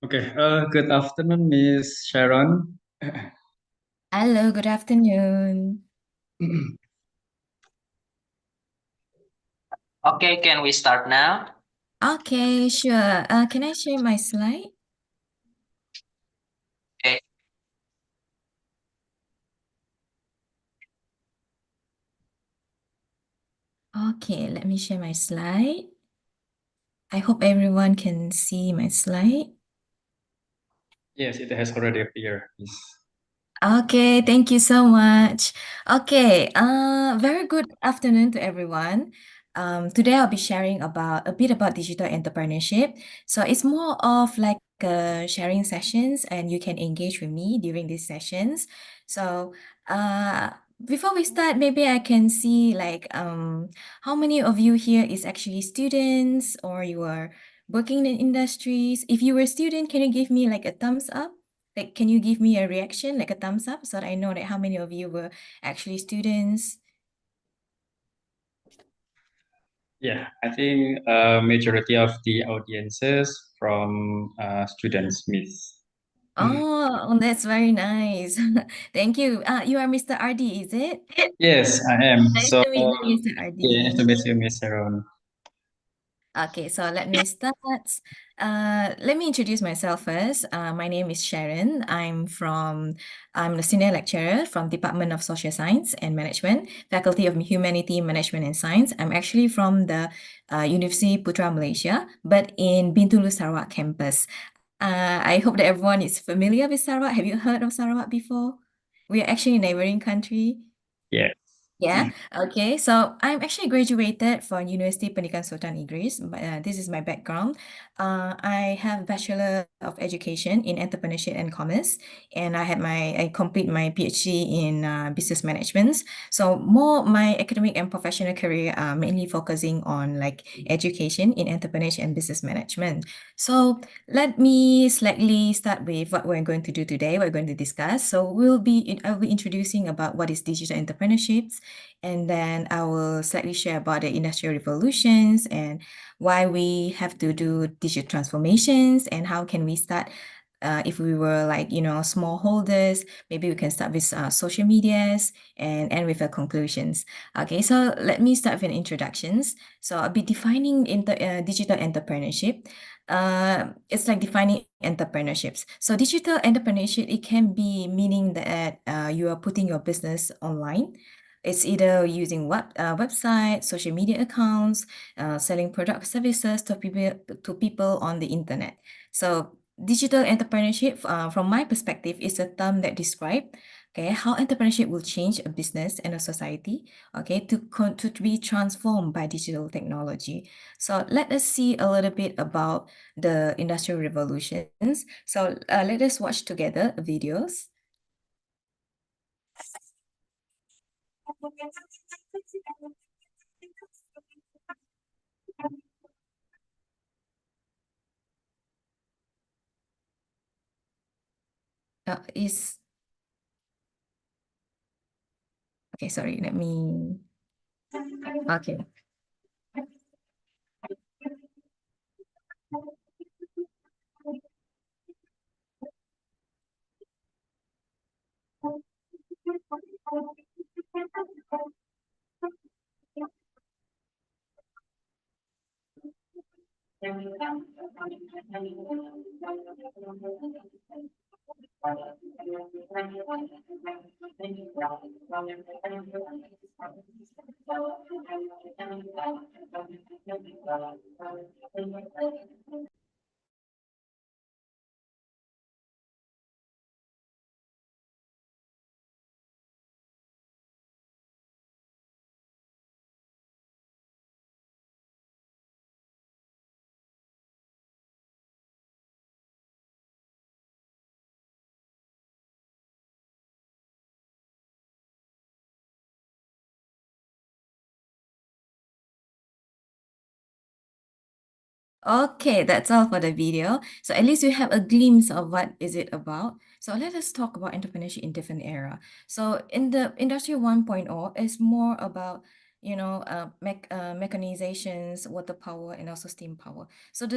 Okay, good afternoon, Miss Sharon. Hello, good afternoon. Okay, can we start now? Okay, sure. Can I share my slide? Okay. Okay, let me share my slide. I hope everyone can see my slide. Yes, it has already appeared, Miss. Okay, thank you so much. Okay, very good afternoon to everyone. Today I'll be sharing a bit about digital entrepreneurship. So it's more of like sharing sessions, and you can engage with me during these sessions. So, uh, before we start, maybe I can see like how many of you here is actually students or you are working in industries. If you were a student, can you give me like a thumbs up? Like, can you give me a reaction, like a thumbs up, so that I know that how many of you were actually students? Yeah, I think majority of the audiences from students, Miss. Oh, that's very nice. Thank you. You are Mr. RD, is it? Yes, I am. Nice So, to meet you, Mr. yeah, nice to RD. meet you, Miss Sharon. Okay, so let me start. Let me introduce myself first. My name is Sharon. I'm the senior lecturer from Department of Social Science and Management, Faculty of Humanity, Management and Science. I'm actually from the University Putra Malaysia, but in Bintulu Sarawak campus. I hope that everyone is familiar with Sarawak. Have you heard of Sarawak before? We are actually a neighboring country. Yeah. Yeah, okay. So I'm actually graduated from University Pendidikan Sultan Idris. This is my background. I have Bachelor of Education in Entrepreneurship and Commerce, and I complete my PhD in Business Management. So more my academic and professional career are mainly focusing on like education in entrepreneurship and business management. So let me slightly start with what we're going to do today. We're going to discuss. So I'll be introducing about what is digital entrepreneurships, and then I will slightly share about the industrial revolutions and why we have to do digital transformations and how can we start. If we were like, small holders, maybe we can start with social medias and end with the conclusions. Okay, so let me start with introductions. So I'll be defining digital entrepreneurship. It's like defining entrepreneurships. So digital entrepreneurship, it can be meaning that you are putting your business online. It's either using website, social media accounts, selling product services to people on the internet. So digital entrepreneurship, from my perspective, is a term that describes how entrepreneurship will change a business and a society, to be transformed by digital technology. So let us see a little bit about the industrial revolutions. So let us watch together videos. Is Okay, sorry, let me. Okay. Okay, that's all for the video. So at least you have a glimpse of what is it about. So let us talk about entrepreneurship in different era. So in the industry 1.0 is more about, mechanizations, water power, and also steam power. So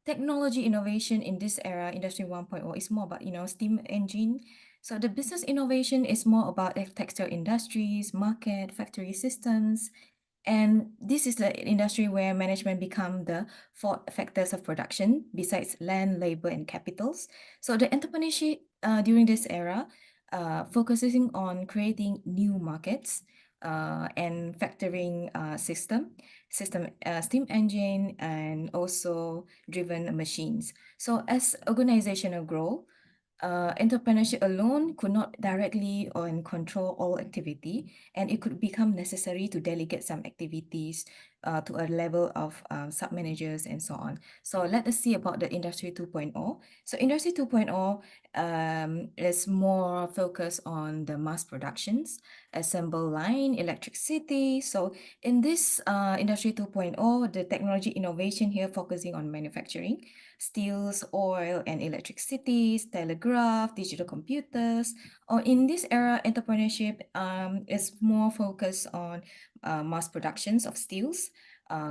technology innovation in this era, Industry 1.0, is more about, steam engine. So the business innovation is more about textile industries, market, factory systems, and this is the industry where management become the four factors of production besides land, labor, and capitals. So the entrepreneurship during this era focusing on creating new markets and factoring steam engine, and also driven machines. So as organizational growth, entrepreneurship alone could not directly or control all activity, and it could become necessary to delegate some activities to a level of sub-managers and so on. So let us see about the Industry 2.0. So Industry 2.0 is more focused on the mass productions, assemble line, electricity. So in this Industry 2.0, the technology innovation here focusing on manufacturing, steels, oil, and electricity, telegraph, digital computers. Or in this era, entrepreneurship is more focused on mass productions of steels,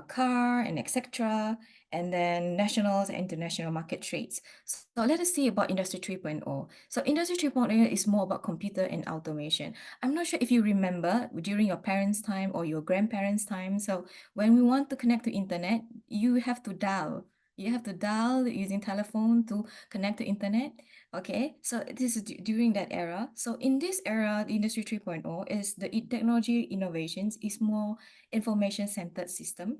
car, and etc., and then national and international market trades. So let us see about Industry 3.0. So Industry 3.0 is more about computer and automation. I'm not sure if you remember during your parents' time or your grandparents' time. So when we want to connect to internet, you have to dial. You have to dial using telephone to connect to internet. Okay, so this is during that era. So in this era, the Industry 3.0 is the technology innovations is more information-centered system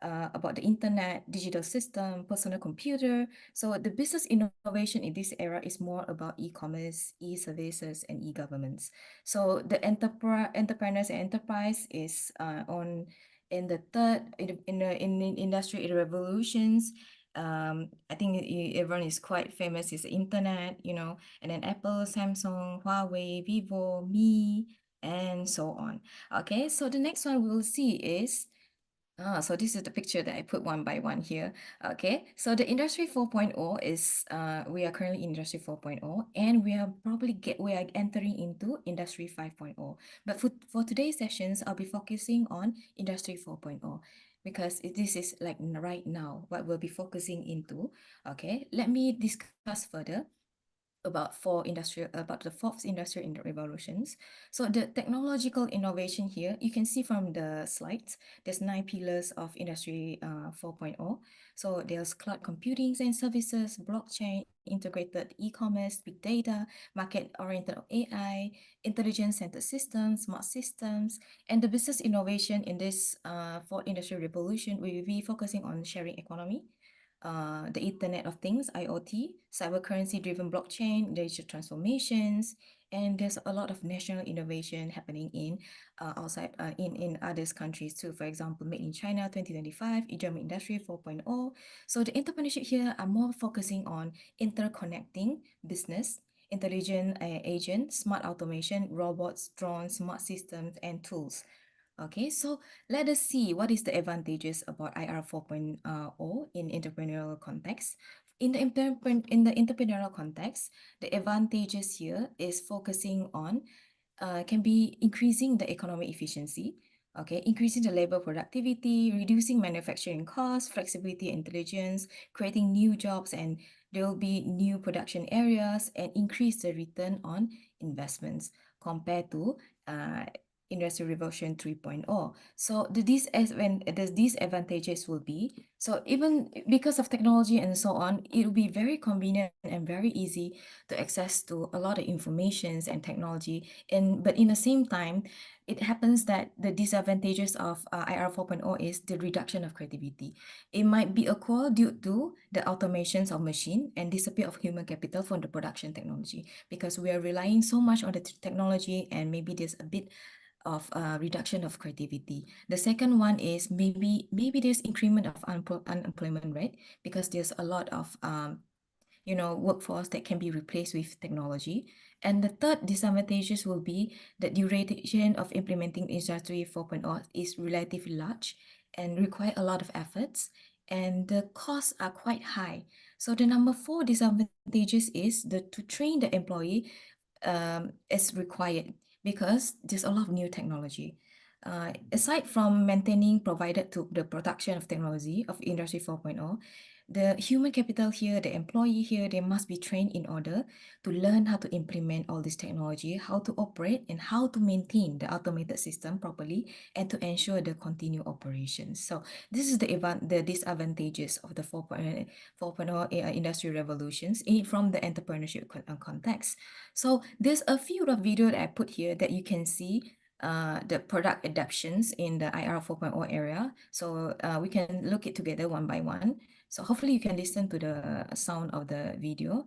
about the internet, digital system, personal computer. So the business innovation in this era is more about e-commerce, e-services, and e-governments. So the entrepreneurs and enterprise is on in the third in the industry revolutions. I think everyone is quite famous is the internet, and then Apple, Samsung, Huawei, Vivo, Me, and so on. Okay, so the next one we'll see is so this is the picture that I put one by one here. Okay, so the Industry 4.0 is we are currently in Industry 4.0, and we are entering into Industry 5.0. But for today's sessions, I'll be focusing on Industry 4.0 because this is like right now what we'll be focusing into. Okay, let me discuss further about the fourth industrial revolutions. So the technological innovation here, you can see from the slides, there's 9 pillars of Industry 4.0. So there's cloud computing and services, blockchain, integrated e-commerce, big data, market-oriented AI, intelligence-centered systems, smart systems, and the business innovation in this fourth industrial revolution will be focusing on sharing economy, the Internet of Things, IoT, cyber currency-driven blockchain, digital transformations, and there's a lot of national innovation happening in outside in others countries too. For example, Made in China 2025, German Industry 4.0. So the entrepreneurship here are more focusing on interconnecting business, intelligent agents, smart automation, robots, drones, smart systems, and tools. Okay, so let us see what is the advantages about IR 4.0 in entrepreneurial context. In the entrepreneurial context, the advantages here is focusing on can be increasing the economic efficiency, okay, increasing the labor productivity, reducing manufacturing costs, flexibility, intelligence, creating new jobs, and there will be new production areas and increase the return on investments compared to Industrial Revolution 3.0. So the disadvantages will be, so even because of technology and so on, it will be very convenient and very easy to access to a lot of informations and technology. But in the same time, it happens that the disadvantages of IR 4.0 is the reduction of creativity. It might be occur due to the automations of machine and disappear of human capital from the production technology, because we are relying so much on the technology, and maybe there's a bit of reduction of creativity. The second one is maybe there's increment of unemployment rate because there's a lot of workforce that can be replaced with technology. And the third disadvantages will be that duration of implementing Industry 4.0 is relatively large and require a lot of efforts, and the costs are quite high. So the number 4 disadvantages is to train the employee is required because there's a lot of new technology. Aside from maintaining provided to the production of technology of Industry 4.0, the human capital here, the employee here, they must be trained in order to learn how to implement all this technology, how to operate, and how to maintain the automated system properly, and to ensure the continued operations. So this is the disadvantages of the 4.0 AI industry revolutions from the entrepreneurship context. So there's a few of video that I put here that you can see the product adaptations in the IR 4.0 area. So we can look it together one by one. So hopefully you can listen to the sound of the video.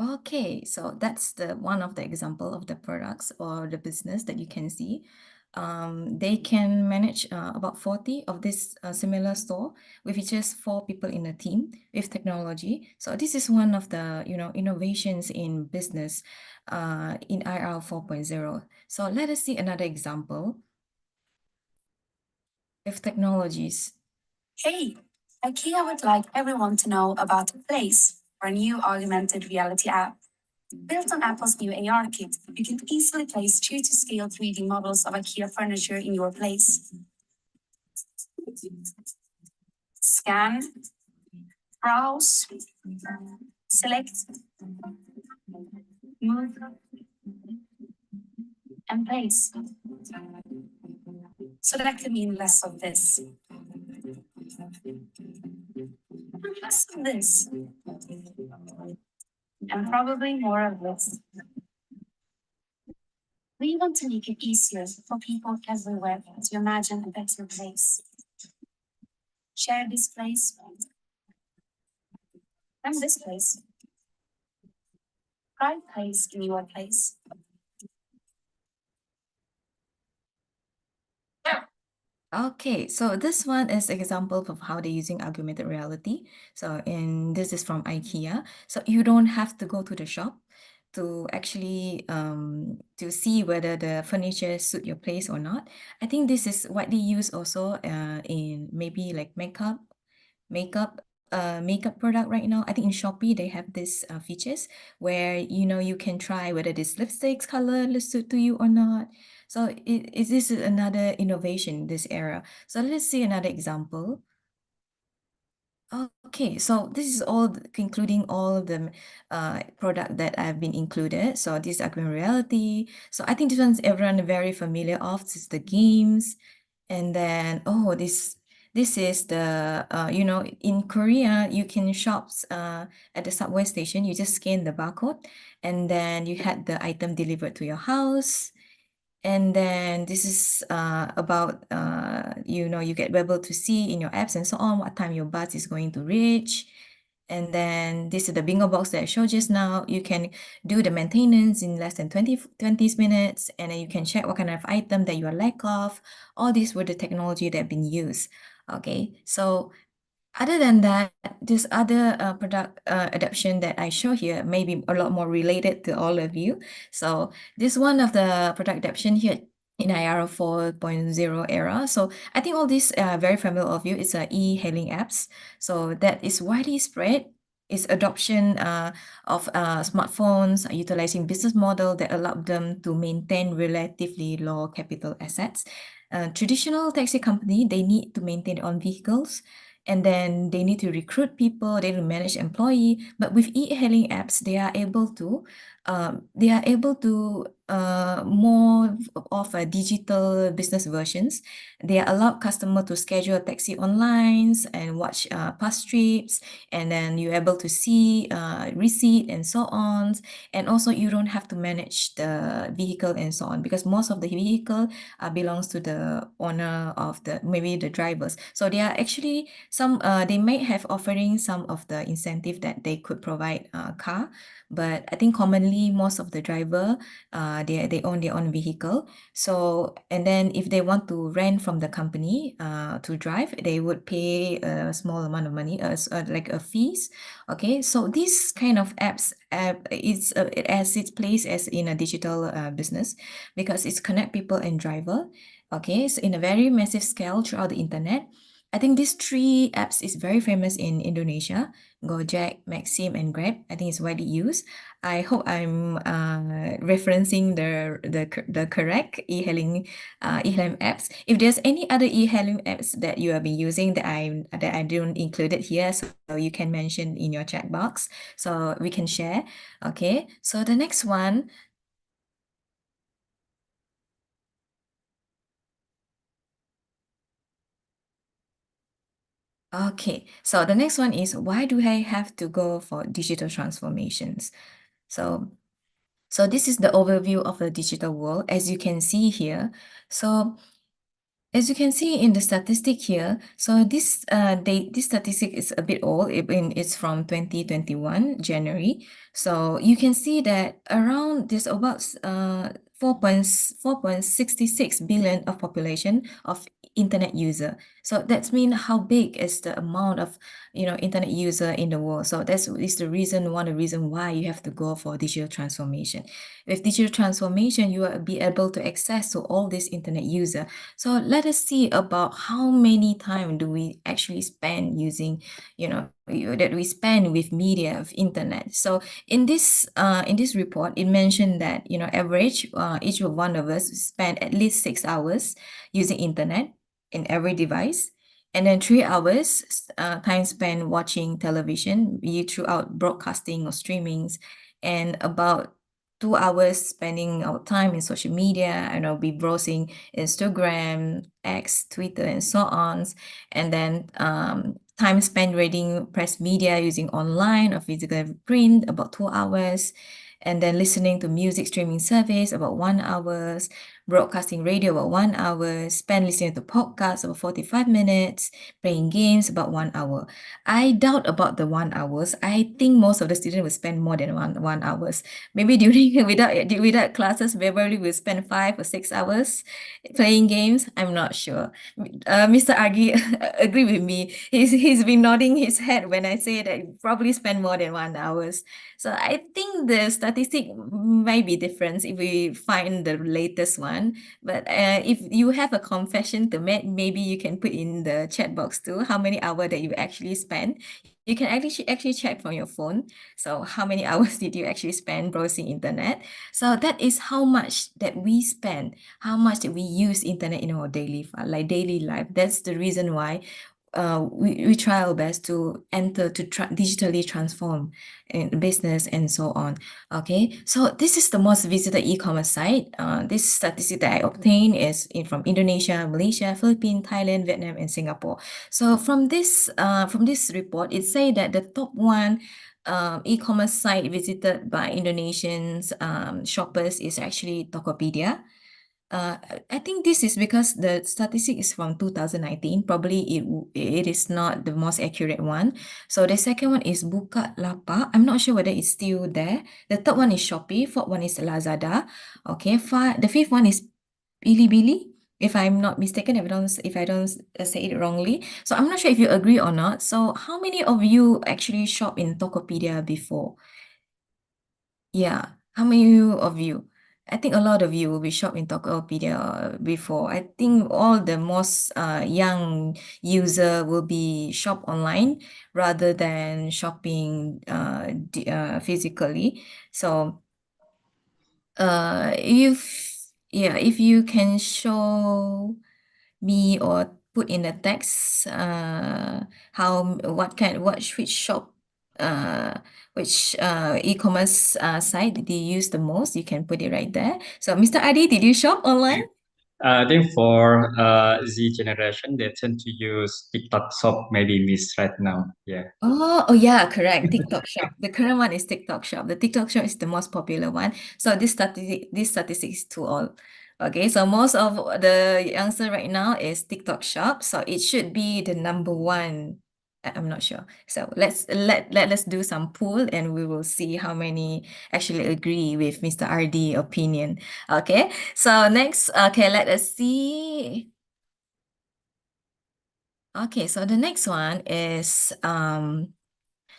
Okay, so that's the one of the example of the products or the business that you can see. They can manage about 40 of this similar store with just 4 people in a team with technology. So this is one of the innovations in business in IR 4.0. So let us see another example with technologies. Hey, IKEA would like everyone to know about Place, our new augmented reality app. Built on Apple's new AR kit, you can easily place true to scale 3D models of IKEA furniture in your place. Scan, browse, select, move, and place. So that could mean less of this. Less of this. And probably more of this. We want to make it easier for people everywhere to imagine a better place. Share this place. And this place. Pride place in your place. Okay, so this one is example of how they're using augmented reality. So, and this is from IKEA. So you don't have to go to the shop to actually to see whether the furniture suit your place or not. I think this is widely used also in maybe like makeup product right now. I think in Shopee they have this features where you can try whether this lipstick's color will suit to you or not. So this is another innovation in this era. So let's see another example. Okay, so this is all including all of the product that have been included. So this is augmented reality. So I think this one's everyone very familiar of. This is the games, and then this is the in Korea you can shops at the subway station. You just scan the barcode, and then you had the item delivered to your house. And then this is about you get able to see in your apps and so on what time your bus is going to reach. And then this is the bingo box that I showed just now. You can do the maintenance in less than 20 minutes, and then you can check what kind of item that you are lack of. All these were the technology that have been used Okay, so other than that, this other product adaptation that I show here may be a lot more related to all of you. So this one of the product adaptation here in IR 4.0 era. So I think all these are very familiar of you. It's e-hailing apps. So that is widely spread. Is adoption of smartphones utilizing business model that allow them to maintain relatively low capital assets. Traditional taxi company, they need to maintain their own vehicles, and then they need to recruit people, they need to manage employee. But with e-hailing apps, they are able to more of a digital business versions. They allow customer to schedule a taxi online and watch past trips, and then you're able to see receipt and so on. And also you don't have to manage the vehicle and so on, because most of the vehicle belongs to the owner of maybe the drivers. So they are actually they may have offering some of the incentive that they could provide car, but I think commonly most of the driver they own their own vehicle. So, and then if they want to rent from the company to drive, they would pay a small amount of money like a fees. Okay, so this kind of apps is it has its place as in a digital business, because it's connect people and driver. Okay, so in a very massive scale throughout the internet. I think these three apps is very famous in Indonesia: Gojek, Maxim, and Grab. I think it's widely used. I hope I'm referencing the correct e-hailing apps. If there's any other e-hailing apps that you have been using that I don't include it here, so you can mention in your chat box so we can share. Okay, so the next one. Okay, so the next one is, why do I have to go for digital transformations? So this is the overview of the digital world, as you can see here. So as you can see in the statistic here, so this statistic is a bit old. It's from 2021 January. So you can see that around this about 4.66 billion of population of internet user. So that's mean how big is the amount of internet user in the world. So that's is the reason, one of the reason why you have to go for digital transformation. With digital transformation, you will be able to access to all this internet user. So let us see about how many time do we actually spend using, that we spend with media of internet. So in this report, it mentioned that average each one of us spend at least 6 hours using internet in every device, and then 3 hours time spent watching television, be it throughout broadcasting or streamings, and about 2 hours spending our time in social media, and I'll be browsing Instagram, X, Twitter, and so on. And then time spent reading press media using online or physical print, about 2 hours. And then listening to music streaming service, about 1 hour. Broadcasting radio, about 1 hour. Spend listening to podcasts, about 45 minutes. Playing games, about 1 hour. I doubt about the 1 hours. I think most of the students will spend more than one hours. Maybe during without classes, Beverly will spend 5 or 6 hours playing games. I'm not sure. Mr. Agi agree with me. He's been nodding his head when I say that he probably spend more than 1 hours. So I think the statistic might be different if we find the latest one. But if you have a confession to make, maybe you can put in the chat box too how many hours that you actually spend. You can actually check from your phone. So how many hours did you actually spend browsing internet? So that is how much that we spend, how much that we use internet in our daily life. That's the reason why we try our best to enter to digitally transform in business and so on. Okay, so this is the most visited e-commerce site. This statistic that I obtained is from Indonesia, Malaysia, Philippines, Thailand, Vietnam, and Singapore. So from this report, it say that the top one e-commerce site visited by Indonesians shoppers is actually Tokopedia. I think this is because the statistic is from 2019. Probably it is not the most accurate one. So the second one is Bukalapak. I'm not sure whether it's still there. The third one is Shopee. Fourth one is Lazada. Okay, the fifth one is Bilibili. if I'm not mistaken, if I don't say it wrongly. So I'm not sure if you agree or not. So how many of you actually shop in Tokopedia before? Yeah, how many of you? I think a lot of you will be shop in Tokopedia before. I think all the most young user will be shop online rather than shopping physically. So if you can show me or put in the text which shop which e-commerce site did you use the most, you can put it right there. So Mr. Adi, did you shop online? I think for Z generation, they tend to use TikTok Shop, maybe miss right now. Yeah. Oh yeah, correct. TikTok Shop. The current one is TikTok Shop. The TikTok Shop is the most popular one. So this statistic is to all. Okay, so most of the youngster right now is TikTok Shop. So it should be the number one. I'm not sure. So let's do some poll and we will see how many actually agree with Mr. RD opinion. Okay, so next, let us see. Okay, so the next one is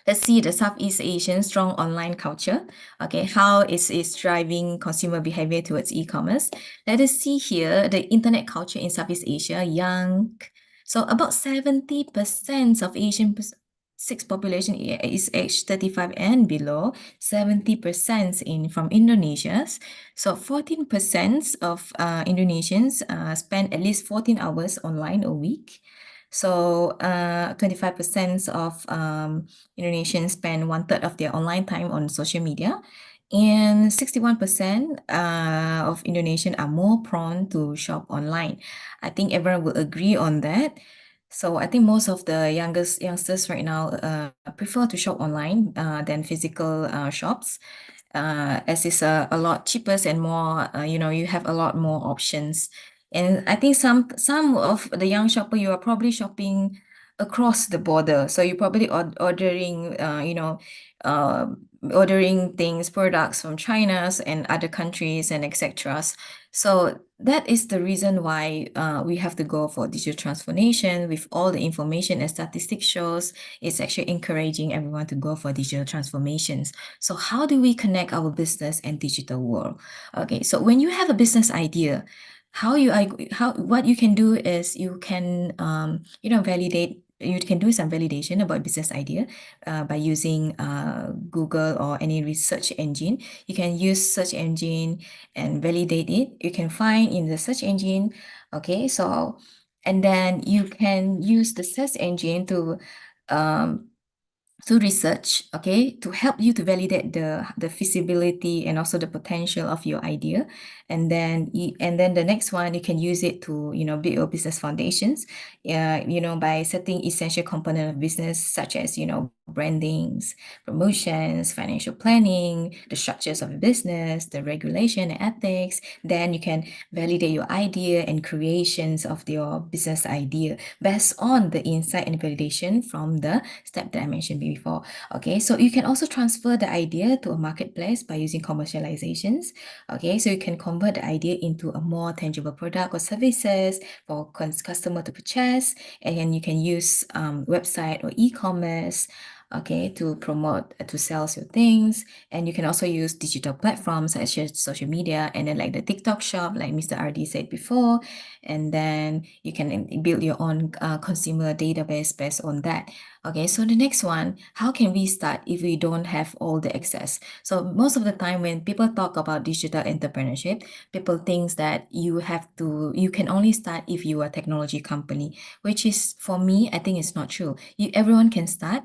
let's see the Southeast Asian strong online culture. Okay, how is driving consumer behavior towards e-commerce? Let us see here the internet culture in Southeast Asia, young. So about 70% of Asian six population is age 35 and below, 70% from Indonesia. So 14% of Indonesians spend at least 14 hours online a week. So 25% of Indonesians spend 1/3 of their online time on social media, and 61% of Indonesians are more prone to shop online. I think everyone will agree on that. So I think most of the youngsters right now prefer to shop online than physical shops, as it's a lot cheaper and more, you have a lot more options. And I think some of the young shopper, you are probably shopping across the border. So you're probably ordering, ordering products from China and other countries and etc. So that is the reason why we have to go for digital transformation. With all the information and statistics shows, it's actually encouraging everyone to go for digital transformations. So how do we connect our business and digital world? Okay, so when you have a business idea, what you can do is you can validate. You can do some validation about business idea by using Google or any research engine. You can use search engine and validate it. You can find in the search engine. Okay, so and then you can use the search engine to research, okay, to help you to validate the feasibility and also the potential of your idea. And then the next one, you can use it to build your business foundations, by setting essential component of business such as brandings, promotions, financial planning, the structures of a business, the regulation and ethics. Then you can validate your idea and creations of your business idea based on the insight and validation from the step that I mentioned before. Okay, so you can also transfer the idea to a marketplace by using commercializations. Okay, so you can convert the idea into a more tangible product or services for customer to purchase, and then you can use website or e-commerce, okay, to promote, to sell your things. And you can also use digital platforms such as social media, and then like the TikTok shop, like Mr. RD said before. And then you can build your own consumer database based on that. Okay, so the next one, how can we start if we don't have all the access? So most of the time when people talk about digital entrepreneurship, people think that you can only start if you are a technology company, which is, for me, I think it's not true. Everyone can start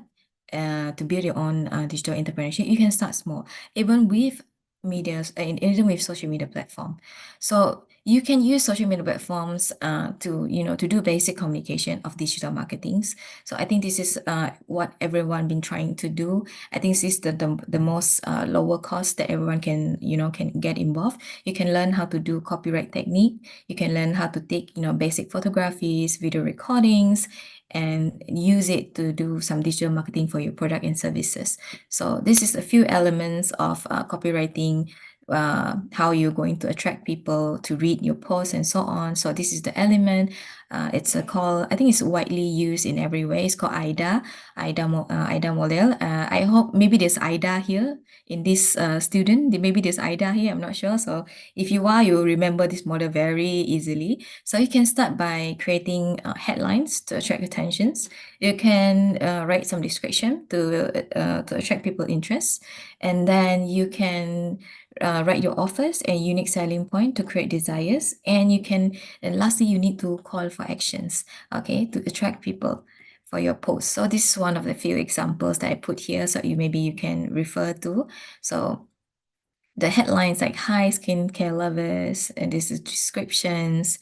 to build your own digital entrepreneurship. You can start small, even with medias, even with social media platform. So you can use social media platforms to do basic communication of digital marketings. So I think this is what everyone been trying to do. I think this is the most lower cost that everyone can get involved. You can learn how to do copyright technique. You can learn how to take basic photographies, video recordings, and use it to do some digital marketing for your product and services. So this is a few elements of copywriting how you're going to attract people to read your posts and so on. So this is the element. It's a call, I think it's widely used in every way. It's called AIDA model. I hope maybe there's AIDA here in this student. Maybe there's AIDA here, I'm not sure. So if you are, you'll remember this model very easily. So you can start by creating headlines to attract attentions. You can write some description to attract people's interest. And then you can write your offers and unique selling point to create desires. And lastly, you need to call for actions, okay, to attract people for your post. So this is one of the few examples that I put here. So maybe you can refer to. So the headlines like hi skincare lovers, and this is descriptions.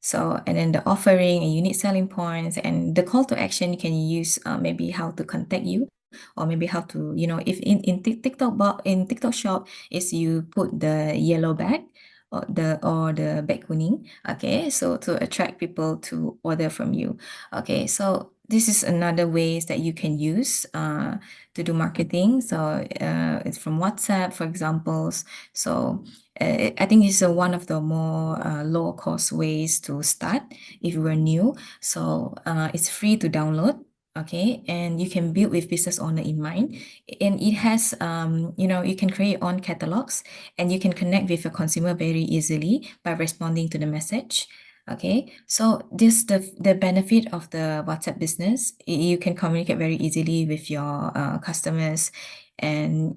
So, and then the offering and unique selling points, and the call to action, you can use maybe how to contact you, or maybe how to, if in TikTok shop is you put the yellow bag or the bag kuning, okay, so to attract people to order from you. Okay, so this is another ways that you can use to do marketing. So it's from WhatsApp, for examples. So I think it's one of the more low cost ways to start if you are new. So it's free to download. Okay, and you can build with business owner in mind, and it has you can create your own catalogs, and you can connect with your consumer very easily by responding to the message. Okay, so this the benefit of the WhatsApp business. You can communicate very easily with your customers, and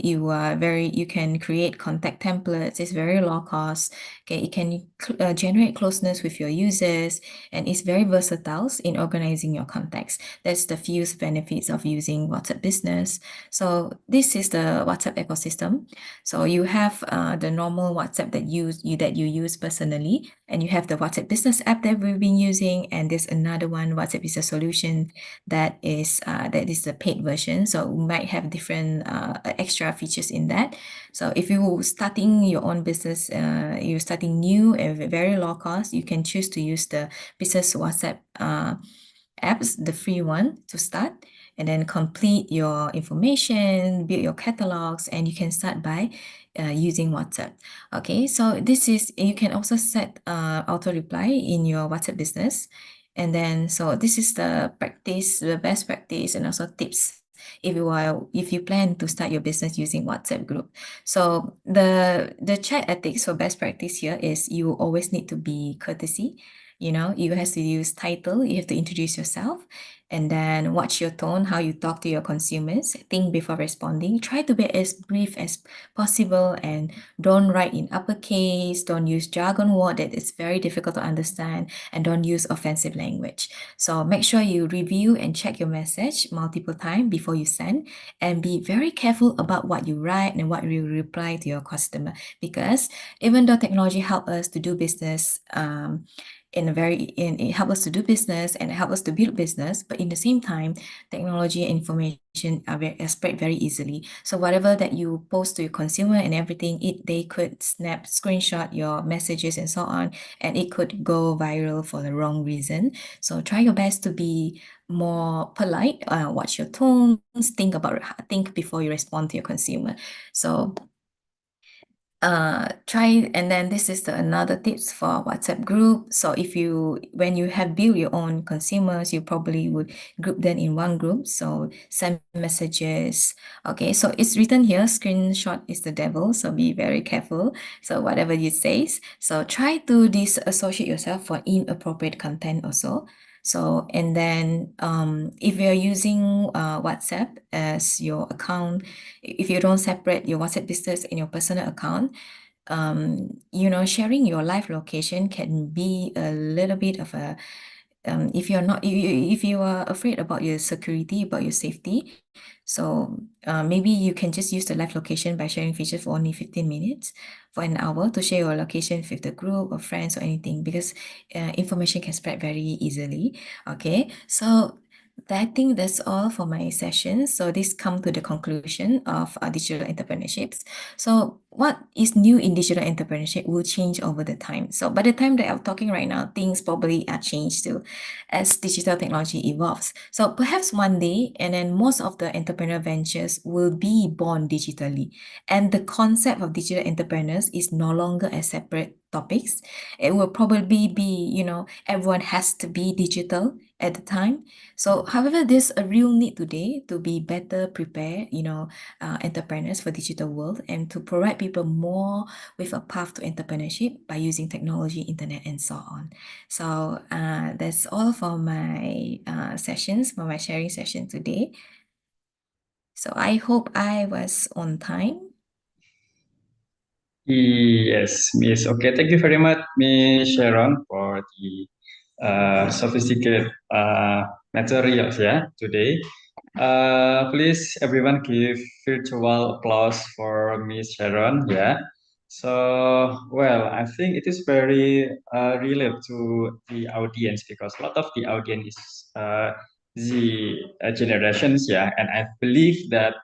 you can create contact templates. It's very low cost. Okay, it can generate closeness with your users, and it's very versatile in organizing your contacts. That's the few benefits of using WhatsApp Business. So this is the WhatsApp ecosystem. So you have the normal WhatsApp that you use personally, and you have the WhatsApp Business app that we've been using, and there's another one, WhatsApp Business Solution, that is the paid version. So we might have different extra features in that. So if you're starting your own business, you're starting new and very low cost, you can choose to use the business WhatsApp apps, the free one to start, and then complete your information, build your catalogs, and you can start by using WhatsApp. Okay, so this is, you can also set auto reply in your WhatsApp business. And then, so this is the best practice, and also tips if you plan to start your business using WhatsApp group. So the chat ethics or best practice here is you always need to be courtesy. You have to use title, you have to introduce yourself, and then watch your tone, how you talk to your consumers. Think before responding. Try to be as brief as possible, and don't write in uppercase, don't use jargon word that is very difficult to understand, and don't use offensive language. So make sure you review and check your message multiple times before you send, and be very careful about what you write and what you reply to your customer, because even though technology help us to do business, it helps us to do business and it helps us to build business, but in the same time, technology and information are spread very easily. So whatever that you post to your consumer and everything, they could screenshot your messages and so on, and it could go viral for the wrong reason. So try your best to be more polite, watch your tones, think before you respond to your consumer. So try, and then this is another tips for WhatsApp group. So when you have built your own consumers, you probably would group them in one group. So send messages. Okay, so it's written here, screenshot is the devil. So be very careful. So whatever you say. So try to disassociate yourself for inappropriate content also. So, and then if you're using WhatsApp as your account, if you don't separate your WhatsApp business and your personal account, sharing your live location can be a little bit of a, if you are afraid about your security, about your safety. So maybe you can just use the live location by sharing features for only 15 minutes for an hour to share your location with the group or friends or anything, because information can spread very easily. Okay, so I think that's all for my session. So this come to the conclusion of digital entrepreneurships. So what is new in digital entrepreneurship will change over the time. So by the time that I'm talking right now, things probably are changed too as digital technology evolves. So perhaps one day, and then most of the entrepreneur ventures will be born digitally. And the concept of digital entrepreneurs is no longer as separate topics. It will probably be, everyone has to be digital at the time. So, however, there's a real need today to be better prepared, entrepreneurs for digital world and to provide people more with a path to entrepreneurship by using technology, internet, and so on. So, that's all for my sessions, for my sharing session today. So, I hope I was on time. Yes, Miss. Okay, thank you very much, Miss Sharon, for the sophisticated materials, yeah, today. Please, everyone, give virtual applause for Miss Sharon, yeah. So, well, I think it is very related to the audience because a lot of the audience is the generations, yeah, and I believe that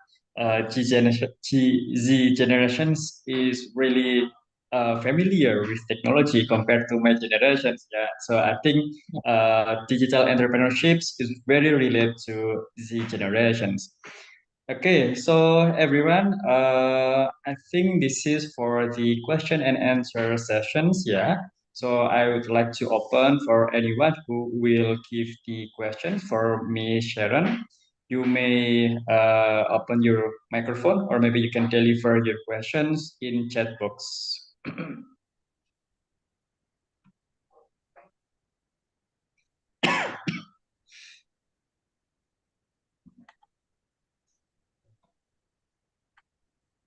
Z generations is really familiar with technology compared to my generations. Yeah, so I think digital entrepreneurships is very related to Z generations. Okay, so everyone, I think this is for the question and answer sessions. Yeah, so I would like to open for anyone who will give the questions for me, Sharon. You may open your microphone, or maybe you can deliver your questions in chat box.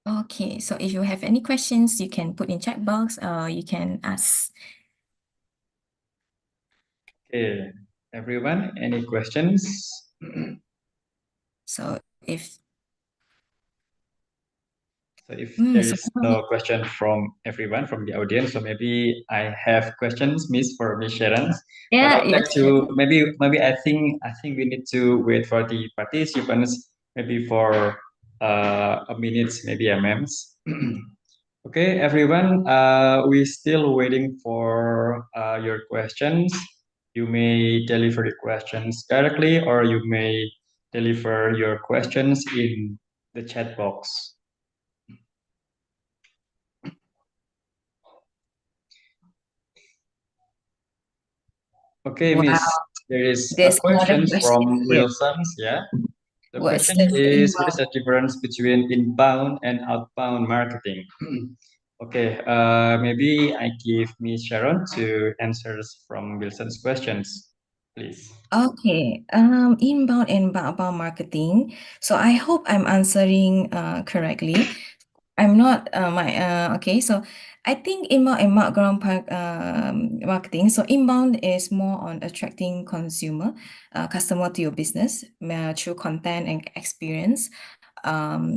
Okay, so if you have any questions, you can put in chat box or you can ask. Okay, everyone, any questions? So if So if there so is no question from everyone from the audience, so maybe I have questions, Miss, for Miss Sharon. But I would like yes. to maybe I think we need to wait for the participants maybe for a minute, maybe a mems. Okay, everyone, we're still waiting for your questions. You may deliver the questions directly, or you may deliver your questions in the chat box. Okay, Wow, Miss, there is a there's another question question from here. Wilson's, yeah. The What's question the is, what is inbound? the difference between inbound and outbound marketing? Okay, maybe I give Miss Sharon to answers from Wilson's questions, please. Okay, inbound and outbound marketing. So I hope I'm answering correctly. I'm not okay. So I think inbound and outbound marketing. So inbound is more on attracting customer to your business through content and experience,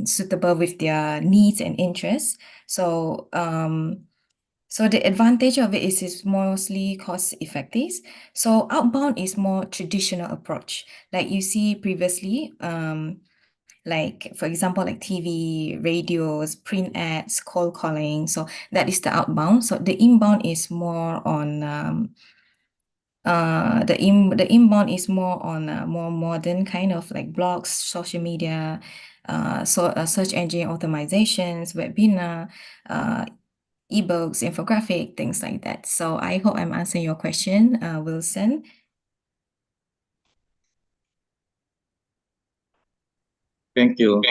suitable with their needs and interests. So the advantage of it is it's mostly cost effective. So outbound is more traditional approach. Like you see previously, like for example, like TV, radios, print ads, cold calling. So that is the outbound. So the inbound is more on the inbound is more on more modern kind of like blogs, social media, search engine optimizations, webinar, ebooks, infographic, things like that. So I hope I'm answering your question, Wilson. Thank you.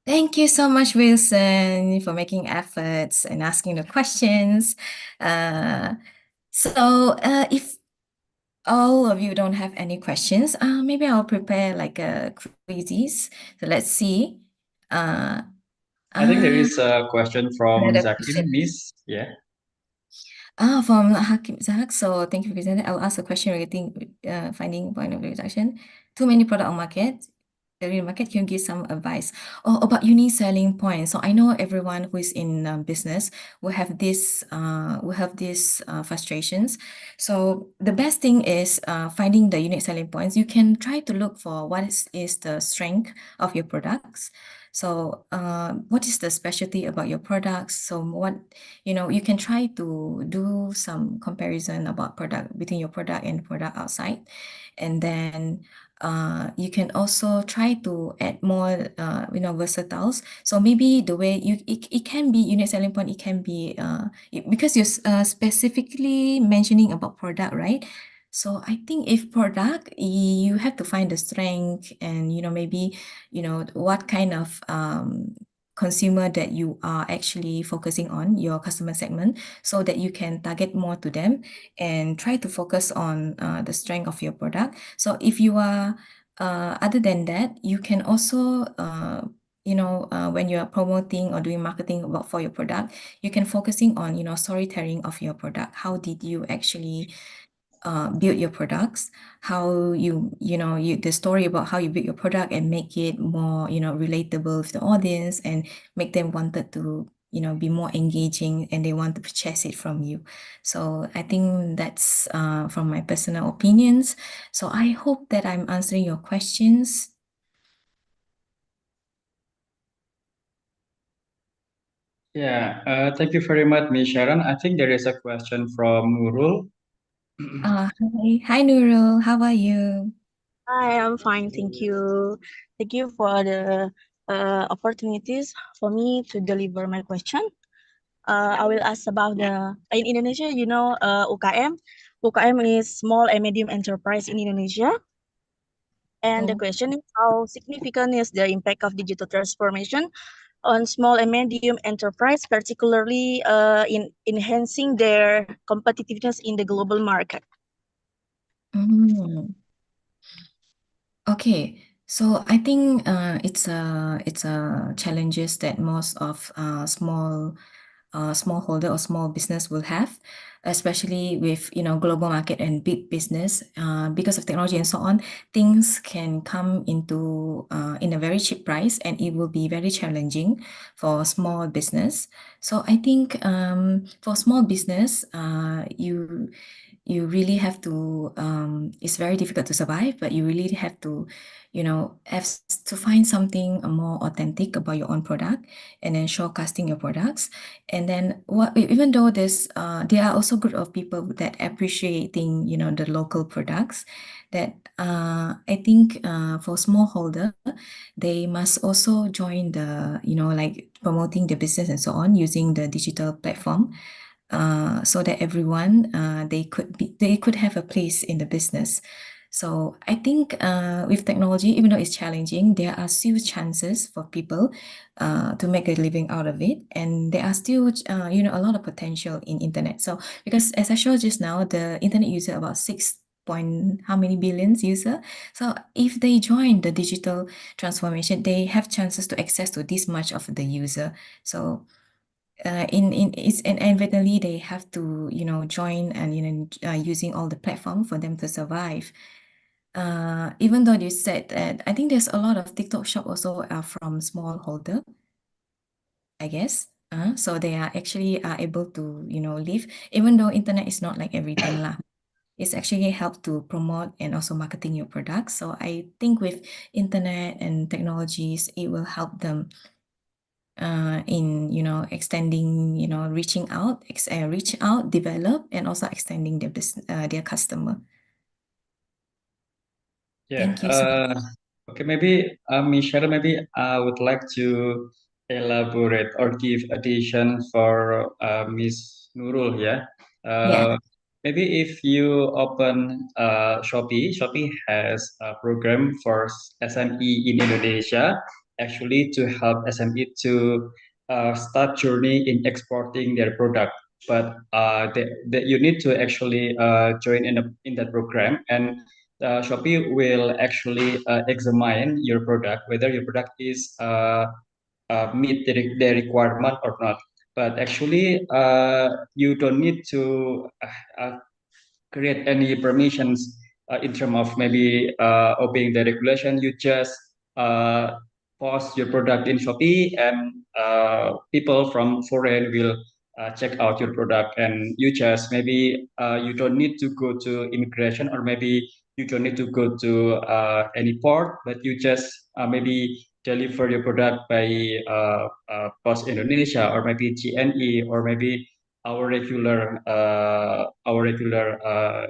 Thank you so much, Wilson, for making efforts and asking the questions. If all of you don't have any questions, maybe I'll prepare like a quizzes. So let's see. I think there is a question from Another Zakim, question. Miss. Yeah. From Hakim Zak. So thank you for presenting. I'll ask a question relating finding point of reduction. Too many product on market. market, can you give some advice? Oh, about unique selling points. So I know everyone who is in business will have this frustrations. So the best thing is finding the unique selling points. You can try to look for what is the strength of your products. So what is the specialty about your products? So what, you can try to do some comparison about product between your product and product outside. And then you can also try to add more, versatiles. So maybe the way it can be unique selling point, it can be because you're specifically mentioning about product, right? So I think if product, you have to find the strength and, maybe, what kind of consumer that you are actually focusing on, your customer segment, so that you can target more to them and try to focus on the strength of your product. So if you are, other than that, you can also, when you are promoting or doing marketing for your product, you can focusing on, storytelling of your product. How did you actually build your products? How the story about how you build your product and make it more, relatable with the audience and make them wanted to, be more engaging and they want to purchase it from you. So I think that's from my personal opinions. So I hope that I'm answering your questions. Yeah, thank you very much, Miss Sharon. I think there is a question from Nurul. Hi Nurul, how are you? Hi, I'm fine, thank you. Thank you for the opportunities for me to deliver my question. I will ask about in Indonesia, UKM. UKM is small and medium enterprise in Indonesia. And the Oh. question is, how significant is the impact of digital transformation on small and medium enterprise, particularly in enhancing their competitiveness in the global market? Okay, so I think it's a challenges that most of smallholder or small business will have, especially with global market and big business. Because of technology and so on, things can come into in a very cheap price, and it will be very challenging for small business. So I think for small business, you really have to it's very difficult to survive, but you really have to have to find something more authentic about your own product and then showcasing your products. And then even though there are also group of people that appreciating the local products, that I think for smallholder, they must also join the like promoting the business and so on using the digital platform, so that everyone they could have a place in the business. So I think with technology, even though it's challenging, there are still chances for people to make a living out of it, and there are still a lot of potential in internet. So because as I showed just now, the internet user about 6 point how many billions user. So if they join the digital transformation, they have chances to access to this much of the user. So it's inevitably they have to join and using all the platform for them to survive. Even though you said that, I think there's a lot of TikTok shop also are from smallholder, I guess. So they are actually able to live, even though internet is not like everything lah. It's actually help to promote and also marketing your products. So I think with internet and technologies, it will help them in extending, reaching out, reach out, develop, and also extending their business, their customer. Yeah. Thank you so much. Okay, maybe Michelle, maybe I would like to elaborate or give addition for Miss Nurul. Yeah. Yeah. Maybe if you open Shopee has a program for SME in Indonesia, actually to help SME to start journey in exporting their product. But you need to actually join in that program, and Shopee will actually examine your product, whether your product is meet the requirement or not. But actually, you don't need to create any permissions in terms of maybe obeying the regulation. You just uh, post your product in Shopee, and people from foreign will check out your product, and you just maybe you don't need to go to immigration, or maybe you don't need to go to any port, but you just maybe deliver your product by Post Indonesia, or maybe GNE, or maybe our regular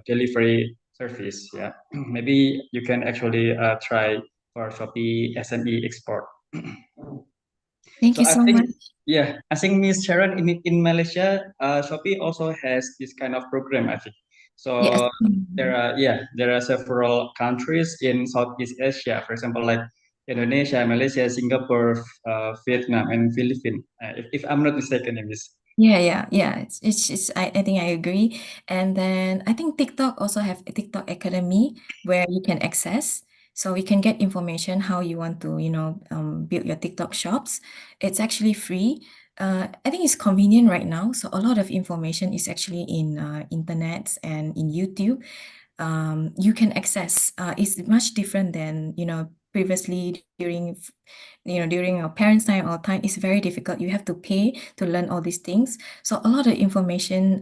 delivery service. Yeah, maybe you can actually try for Shopee SME export. Thank So you I so think, much. yeah, I think Miss Sharon, in Malaysia, Shopee also has this kind of program, I think. Yes. So there are several countries in Southeast Asia, for example, like Indonesia, Malaysia, Singapore, Vietnam, and Philippines. If I'm not mistaken in this. Yeah. I think I agree. And then I think TikTok also have a TikTok Academy where you can access. So we can get information how you want to, build your TikTok shops. It's actually free. I think it's convenient right now. So a lot of information is actually in internet and in YouTube. You can access. It's much different than previously during our parents' time or time. It's very difficult. You have to pay to learn all these things. So a lot of information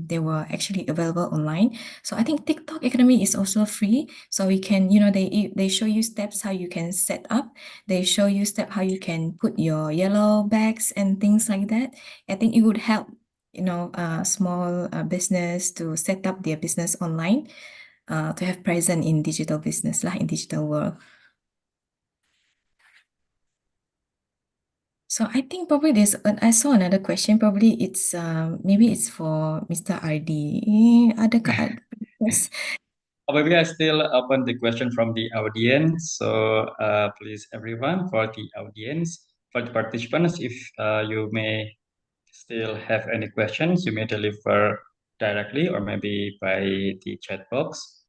they were actually available online. So I think TikTok Academy is also free. So we can they show you steps how you can set up. They show you step how you can put your yellow bags and things like that. I think it would help small business to set up their business online, to have present in digital business lah, in digital world. So I think probably I saw another question. Probably it's maybe it's for Mr. RD. Yes. Maybe I still open the question from the audience. So please, everyone, for the audience, for the participants, if you may still have any questions, you may deliver directly or maybe by the chat box.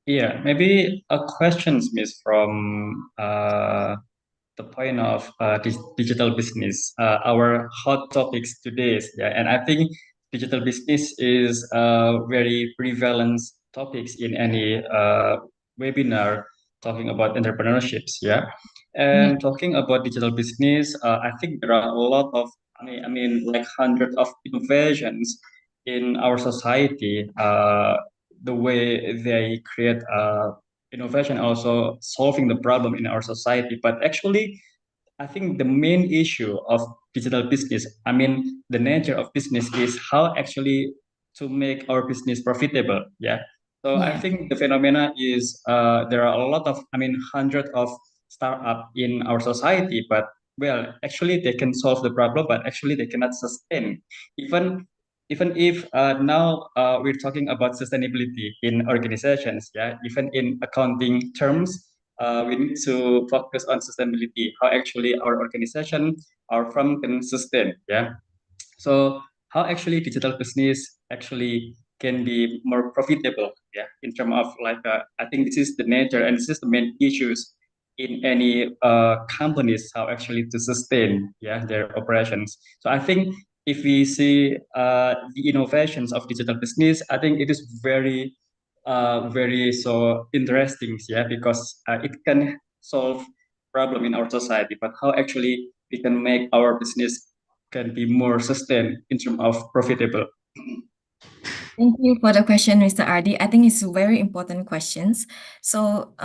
Yeah, maybe a questions, Miss, from the point of this digital business, our hot topics today. Yeah, and I think digital business is a very prevalent topics in any webinar talking about entrepreneurships. Yeah, Yeah. and talking about digital business, I think there are a lot of, I mean, like hundreds of innovations in our society. The way they create innovation, also solving the problem in our society. But actually, I think the main issue of digital business, I mean, the nature of business is how actually to make our business profitable. Yeah. So I Yeah. think the phenomena is there are a lot of, I mean, hundreds of startup in our society, but well, actually they can solve the problem, but actually they cannot sustain. Even even if now we're talking about sustainability in organizations, yeah, even in accounting terms, we need to focus on sustainability, how actually our organization, our firm can sustain. Yeah. So how actually digital business actually can be more profitable. Yeah. In terms of like, I think this is the nature and this is the main issues in any companies, how actually to sustain, yeah, their operations. So I think if we see the innovations of digital business, I think it is very so interesting, yeah, because it can solve problem in our society, but how actually we can make our business can be more sustained in terms of profitable. Thank you for the question, Mr. RD. I think it's very important questions. So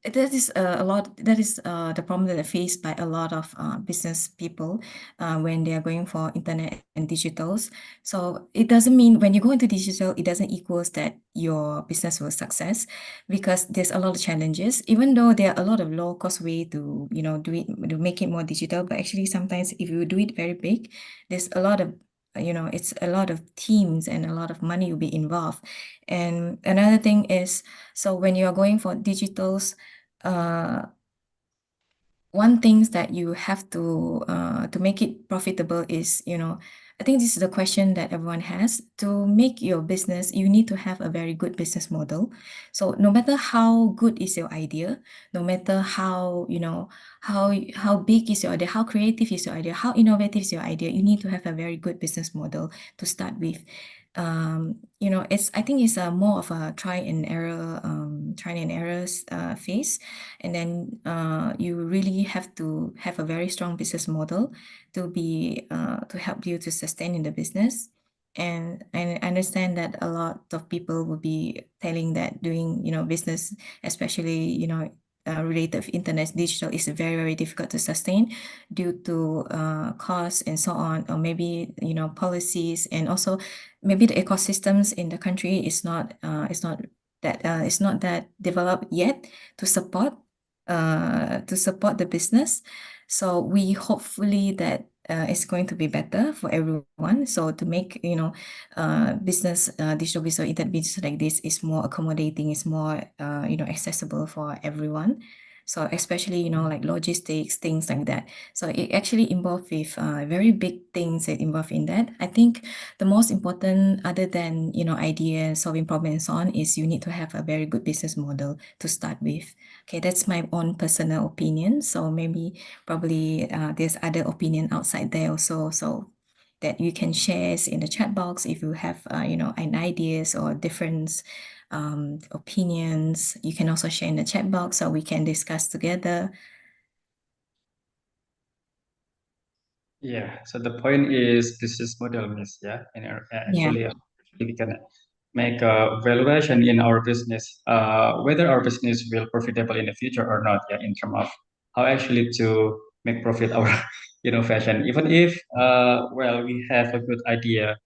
that is a lot. That is the problem that are faced by a lot of business people when they are going for internet and digitals. So it doesn't mean when you go into digital, it doesn't equals that your business will success, because there's a lot of challenges. Even though there are a lot of low cost way to do it, to make it more digital, but actually sometimes if you do it very big, there's a lot of it's a lot of teams and a lot of money will be involved. And another thing is, so when you are going for digitals, one thing that you have to make it profitable is I think this is the question that everyone has. To make your business, you need to have a very good business model. So no matter how good is your idea, no matter how, how big is your idea, how creative is your idea, how innovative is your idea, you need to have a very good business model to start with. I think it's a more of a try and errors phase, and then you really have to have a very strong business model to help you to sustain in the business. And I understand that a lot of people will be telling that doing business, especially related to internet digital, is very, very difficult to sustain due to costs and so on, or maybe policies, and also maybe the ecosystems in the country is not that developed yet to support the business. So we hopefully that it's going to be better for everyone. So to make business, digital business, internet business like this is more accommodating, is more accessible for everyone. So especially like logistics, things like that. So it actually involved with very big things that involve in that. I think the most important, other than idea, solving problems and so on, is you need to have a very good business model to start with. Okay, that's my own personal opinion. So maybe probably there's other opinion outside there also. So that you can share in the chat box if you have an ideas or different opinions. You can also share in the chat box so we can discuss together. Yeah, so the point is business model, Miss. Yeah, and actually, we can make a valuation in our business, whether our business will profitable in the future or not. Yeah, in terms of how actually to make profit our innovation, even if we have a good idea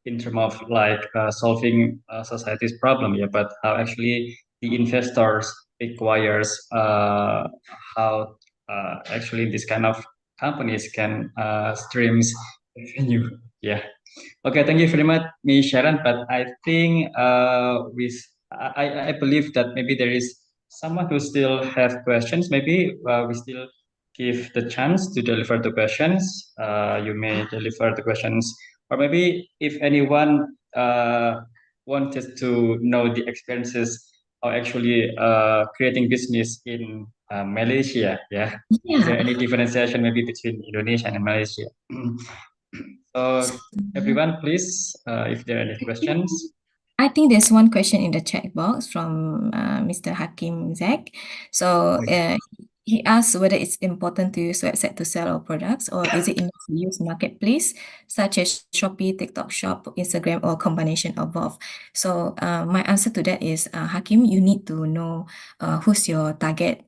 in terms of like solving society's problem. Yeah, but how actually the investors requires how actually this kind of companies can streams revenue. Yeah. Okay, thank you very much, Miss Sharon. But I think I believe that maybe there is someone who still have questions. Maybe we still give the chance to deliver the questions. You may deliver the questions, or maybe if anyone wanted to know the experiences of actually creating business in Malaysia. Yeah. Is there any differentiation maybe between Indonesia and Malaysia? So everyone, please, if there are any questions. I think there's one question in the chat box from Mr. Hakim Zek. So he asked whether it's important to use website to sell our products, or is it enough to use marketplace such as Shopee, TikTok Shop, Instagram, or combination of both. So my answer to that is, Hakim, you need to know who's your target,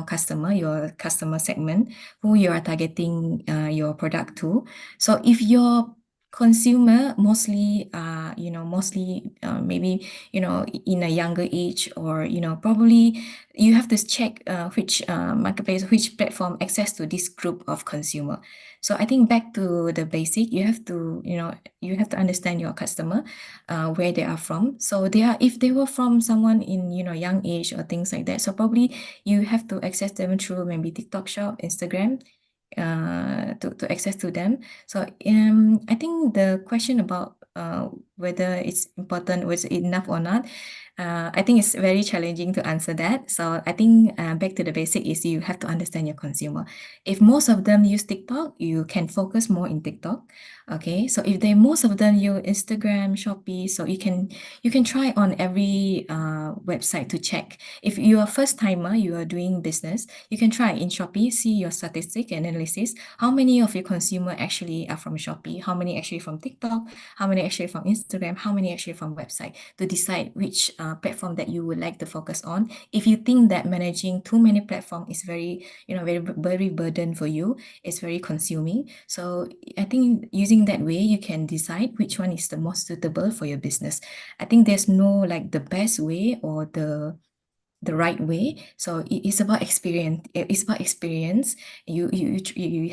customer, your customer segment, who you are targeting your product to. So if your consumer mostly maybe in a younger age, or probably you have to check which marketplace, which platform access to this group of consumer. So I think back to the basic, you have to understand your customer, where they are from. So if they were from someone in young age or things like that, so probably you have to access them through maybe TikTok Shop, Instagram, to access to them. So I think the question about whether it's important, was it enough or not, I think it's very challenging to answer that. So I think back to the basic is you have to understand your consumer. If most of them use TikTok, you can focus more in TikTok. Okay, so if most of them use Instagram, Shopee, so you can try on every website to check. If you are first timer, you are doing business, you can try in Shopee, see your statistic and analysis. How many of your consumer actually are from Shopee? How many actually from TikTok? How many actually from Instagram? How many actually from website? To decide which platform that you would like to focus on. If you think that managing too many platforms is very, very burden for you, it's very consuming. So I think using that way, you can decide which one is the most suitable for your business. I think there's no like the best way or the the right way. So it's about experience. It's about experience. You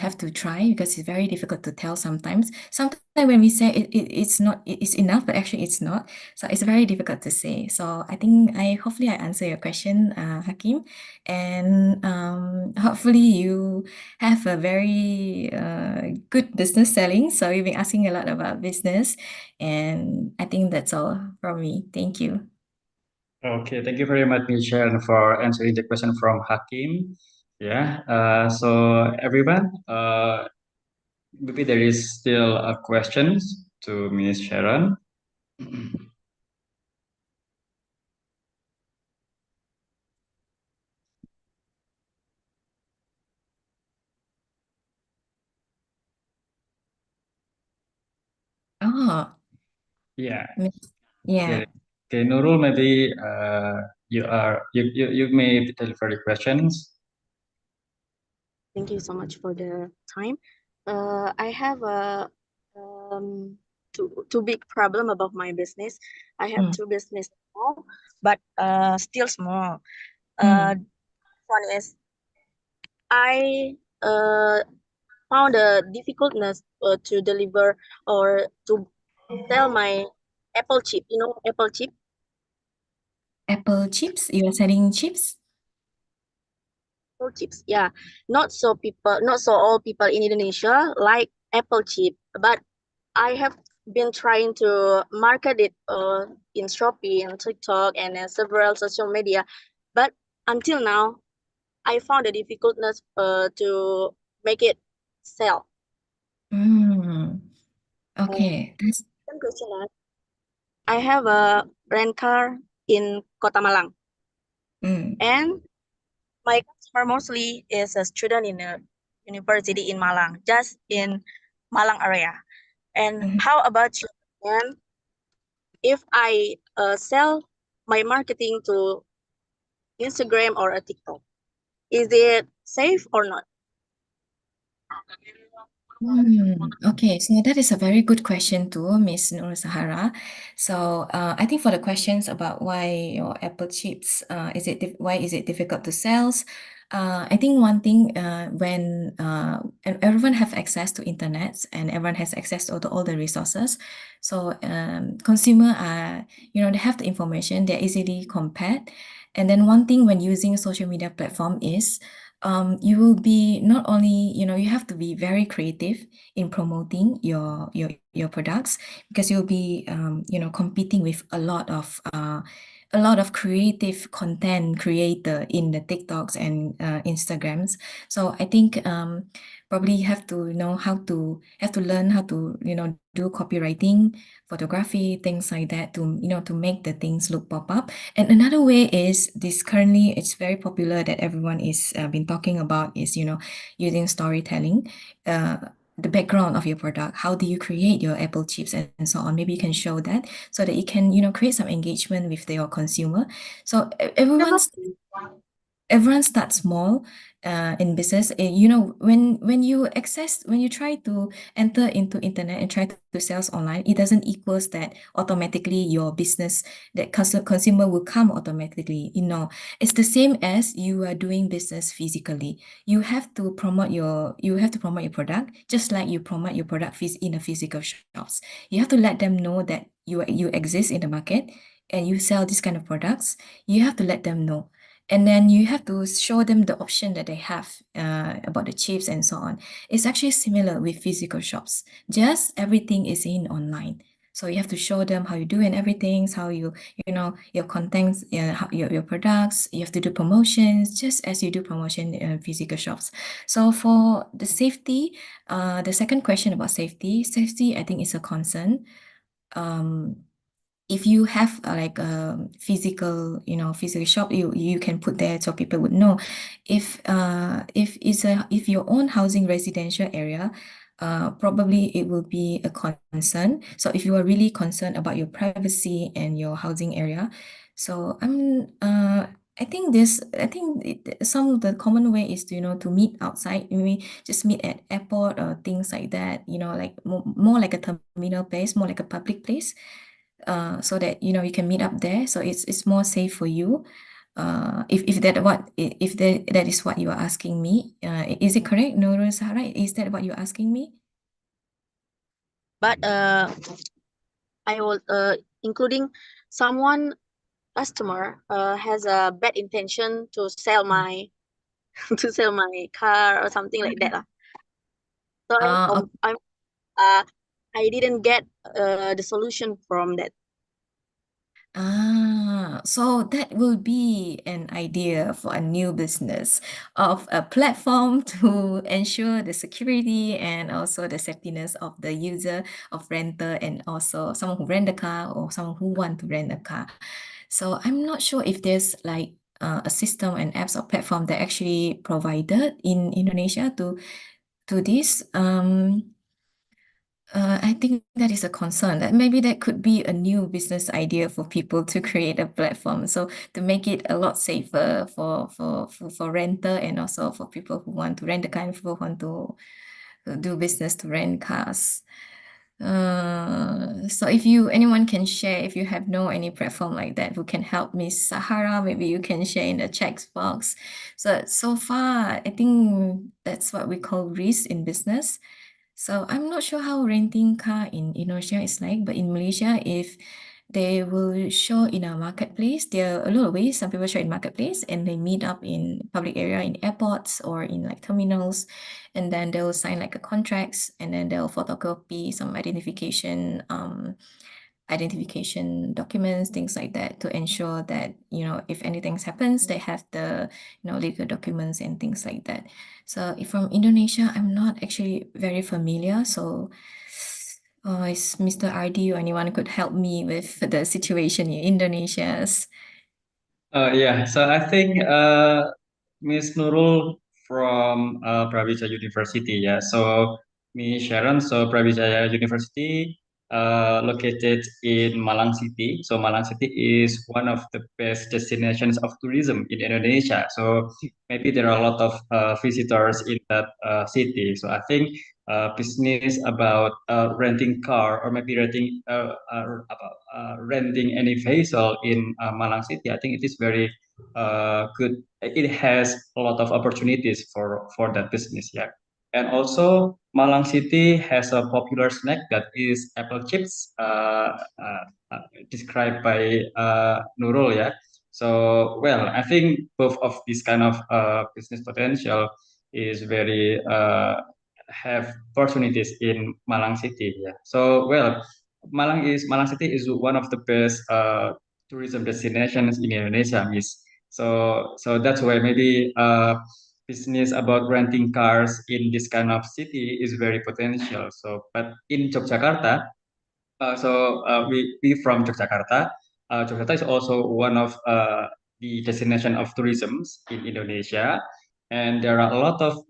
have to try, because it's very difficult to tell sometimes. Sometimes when we say it's not, it's enough, but actually it's not. So it's very difficult to say. So I think hopefully I answer your question, Hakim, and hopefully you have a very good business selling. So you've been asking a lot about business, and I think that's all from me. Thank you. Okay, thank you very much, Ms. Sharon, for answering the question from Hakim. Yeah, so everyone, maybe there is still a questions to Ms. Sharon. Oh, Yeah. yeah. Okay. Okay, Nurul, maybe you may deliver the questions. Thank you so much for the time. I have a two big problem about my business. I have two business now, but still small. One is I found a difficultness to deliver or to sell my apple chip. You know, apple chip. Apple chips? You are selling chips? Apple chips, yeah. Not so all people in Indonesia like apple chip, but I have been trying to market it in Shopee and TikTok and several social media, but until now, I found a difficultness to make it sell. Okay. That's Second question is, I have a rent car in Kota Malang, and my customer mostly is a student in a university in Malang, just in Malang area. And how about you? And if I sell my marketing to Instagram or a TikTok, is it safe or not? Okay, so that is a very good question too, Miss Nur Sahara. So I think for the questions about why your Apple chips, why is it difficult to sell? I think one thing when everyone have access to internet and everyone has access to all the resources, so consumer are they have the information, they're easily compared, and then one thing when using a social media platform is you will be not only, you have to be very creative in promoting your products, because you'll be competing with a lot of creative content creator in the TikToks and Instagrams. So I think probably you have to know have to learn how to do copywriting, photography, things like that, to make the things look pop up. And another way is this, currently it's very popular that everyone is been talking about is using storytelling, the background of your product. How do you create your Apple chips and so on? Maybe you can show that so that you can create some engagement with your consumer. So everyone starts small in business. When you try to enter into internet and try to sell online, it doesn't equals that automatically your business, that consumer will come automatically. It's the same as you are doing business physically. You have to promote your product, just like you promote your product in a physical shops. You have to let them know that you exist in the market and you sell this kind of products. You have to let them know. And then you have to show them the option that they have about the chips and so on. It's actually similar with physical shops. Just everything is in online. So you have to show them how you do and everything, how your contents, your products. You have to do promotions just as you do promotion in physical shops. So for the safety, the second question about safety, I think is a concern. If you have like a physical shop, you can put there so people would know. If your own housing residential area, probably it will be a concern. So if you are really concerned about your privacy and your housing area, so I think some of the common way is to meet outside. Maybe just meet at airport or things like that. Like more like a terminal place, more like a public place, so that you can meet up there. So it's more safe for you. If that is what you are asking me, is it correct, Nurul Sahara? Is that what you're asking me? But I will including someone customer has a bad intention to sell my to sell my car or something like that lah. So I didn't get the solution from that. So that will be an idea for a new business of a platform to ensure the security and also the safetyness of the user of renter and also someone who rent the car or someone who want to rent a car. So I'm not sure if there's like a system and apps or platform that actually provided in Indonesia to this. I think that is a concern that maybe that could be a new business idea for people to create a platform. So to make it a lot safer for renter and also for people who want to rent the car and people who want to do business to rent cars. So if anyone can share, if you have any platform like that who can help Miss Sahara, maybe you can share in the chat box. So far, I think that's what we call risk in business. So I'm not sure how renting car in Indonesia is like, but in Malaysia, if they will show in a marketplace, there are a lot of ways. Some people show in marketplace and they meet up in public area, in airports or in like terminals, and then they'll sign like a contracts and then they'll photocopy some identification documents, things like that, to ensure that, if anything happens, they have the, legal documents and things like that. So if from Indonesia, I'm not actually very familiar. So is Mr. RD or anyone could help me with the situation in Indonesia's? Yeah, so I think Miss Nurul from Brawijaya University. Yeah, so Miss Sharon, so Brawijaya University located in Malang City. So Malang City is one of the best destinations of tourism in Indonesia. So maybe there are a lot of visitors in that city. So I think business about renting car or maybe renting any vessel in Malang City, I think it is very good. It has a lot of opportunities for that business. Yeah, and also Malang City has a popular snack that is apple chips, described by Nurul. Yeah. So, well, I think both of these kind of business potential is very have opportunities in Malang City. Yeah. So, well, Malang City is one of the best tourism destinations in Indonesia, Miss. So that's why maybe business about renting cars in this kind of city is very potential. So, but in Yogyakarta, we from Yogyakarta. Yogyakarta is also one of the destination of tourism in Indonesia, and there are a lot of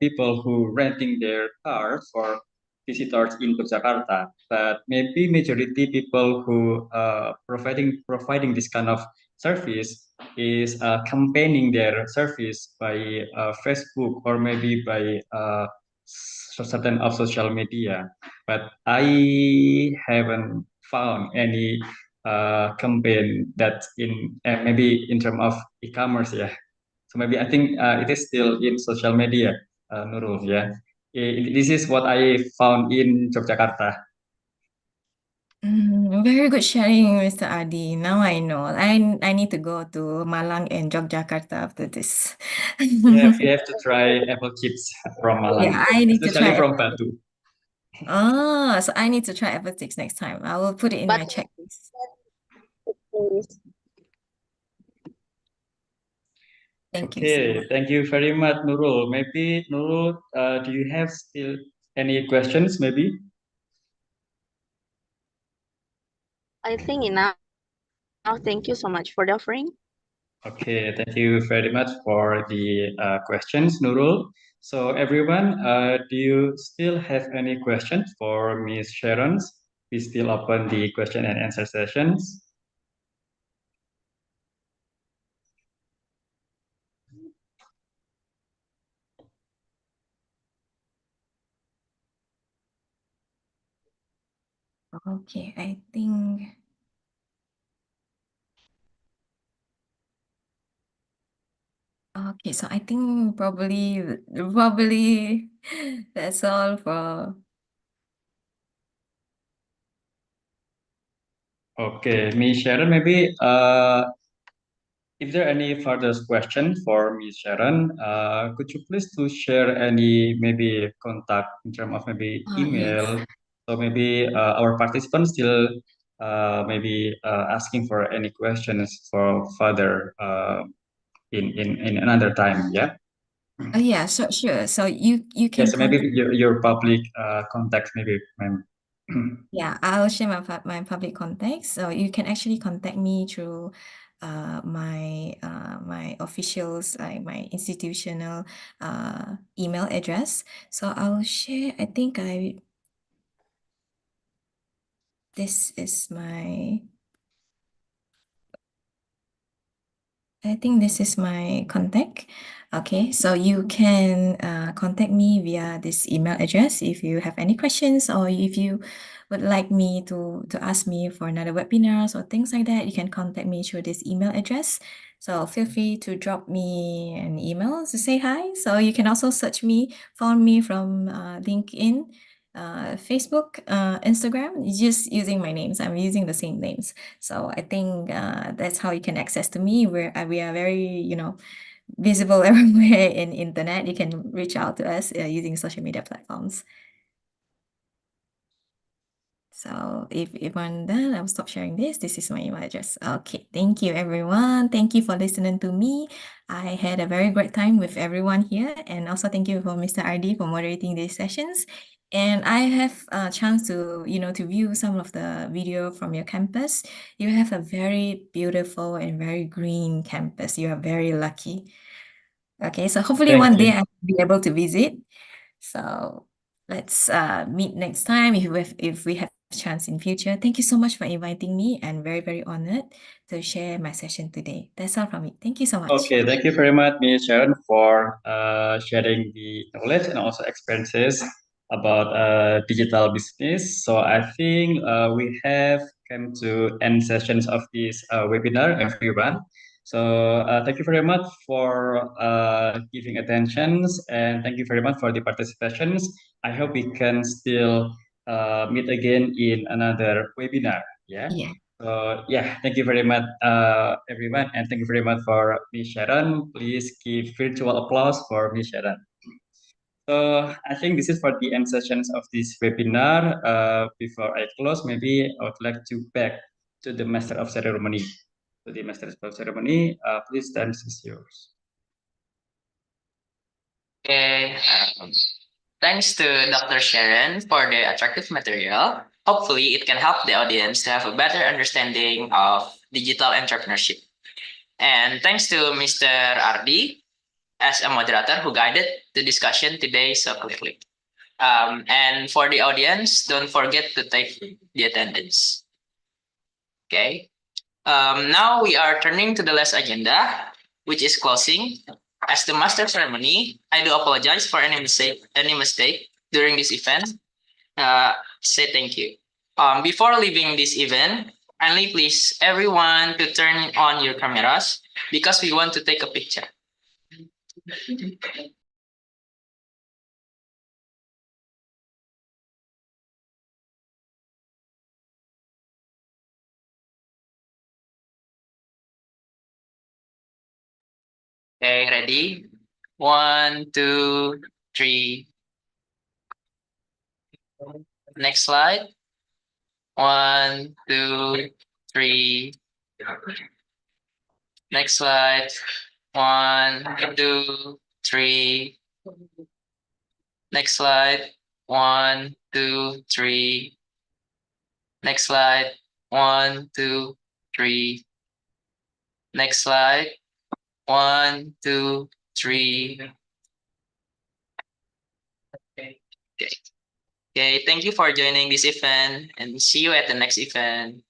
people who renting their cars for visitors in Yogyakarta. But maybe majority people who providing this kind of service is campaigning their service by Facebook or maybe by certain of social media, but I haven't found any campaign that in maybe in terms of e-commerce. Yeah, so maybe I think it is still in social media, Nurul. Yeah, this is what I found in Yogyakarta. Very good sharing, Mr. Adi. Now I know. I need to go to Malang and Yogyakarta after this. You have to try apple chips from Malang, Yeah, I need to especially try. from Batu. So I need to try apple sticks next time. I will put it in But my checklist. Thank you so Okay, much. thank you very much, Nurul. Maybe Nurul, do you have still any questions? Maybe. I think enough. Thank you so much for the offering. Okay, thank you very much for the questions, Nurul. So everyone, do you still have any questions for Miss Sharon? We still open the question and answer sessions. Okay, I think Okay, so I think probably that's all for. Okay, Miss Sharon, maybe if there are any further question for Miss Sharon, could you please to share any maybe contact in terms of maybe Yes. email? So maybe our participants still maybe asking for any questions for further in another time. Yeah. Oh yeah, sure. So you Yeah. can So maybe contact. your public contacts maybe, ma'am. Yeah, I'll share my public contacts. So you can actually contact me through my officials, like my institutional email address. So I'll share. This is my. I think this is my contact. Okay, so you can contact me via this email address if you have any questions, or if you would like me to ask me for another webinars or things like that, you can contact me through this email address. So feel free to drop me an email to say hi. So you can also search me, follow me from LinkedIn, Facebook, Instagram, just using my names. I'm using the same names. So I think that's how you can access to me. We are very, visible everywhere in internet. You can reach out to us using social media platforms. So if I'm done, I'll stop sharing this. This is my email address. Okay, thank you everyone. Thank you for listening to me. I had a very great time with everyone here, and also thank you for Mr. RD for moderating these sessions. And I have a chance to, to view some of the video from your campus. You have a very beautiful and very green campus. You are very lucky. Okay, so hopefully Thank one day you. I'll be able to visit. So let's meet next time if we have chance in future. Thank you so much for inviting me, and very, very honored to share my session today. That's all from me. Thank you so much. Okay, thank you very much, Ms. Sharon, for sharing the knowledge and also experiences about digital business. So I think we have come to end sessions of this webinar, everyone. So thank you very much for giving attentions, and thank you very much for the participations. I hope we can still meet again in another webinar. Yeah. Yeah. So yeah, thank you very much, everyone, and thank you very much for Miss Sharon. Please give virtual applause for Miss Sharon. So I think this is for the end sessions of this webinar. Before I close, maybe I would like to back to the Master of Ceremony. To the Master of Ceremony, please, time is yours. Okay. Thanks to Dr. Sharon for the attractive material. Hopefully, it can help the audience to have a better understanding of digital entrepreneurship. And thanks to Mr. Ardi as a moderator who guided the discussion today so clearly. And for the audience, don't forget to take the attendance. Okay. Now we are turning to the last agenda, which is closing. As the master ceremony, I do apologize for any mistake during this event. Say thank you. Before leaving this event, kindly please everyone to turn on your cameras because we want to take a picture. Okay, ready? 1, 2, 3. Next slide. 1, 2, 3. Next slide. 1, 2, 3. Next slide. 1, 2, 3. Next slide. 1, 2, 3. Next slide. 1, 2, 3. Okay. Okay. Thank you for joining this event and see you at the next event.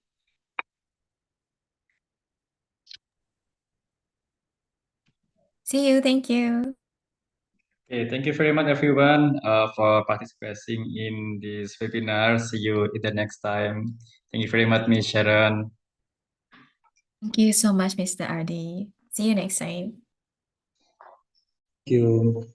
See you. Thank you. Okay, thank you very much, everyone, for participating in this webinar. See you in the next time. Thank you very much, Miss Sharon. Thank you so much, Mr. RD. See you next time. you.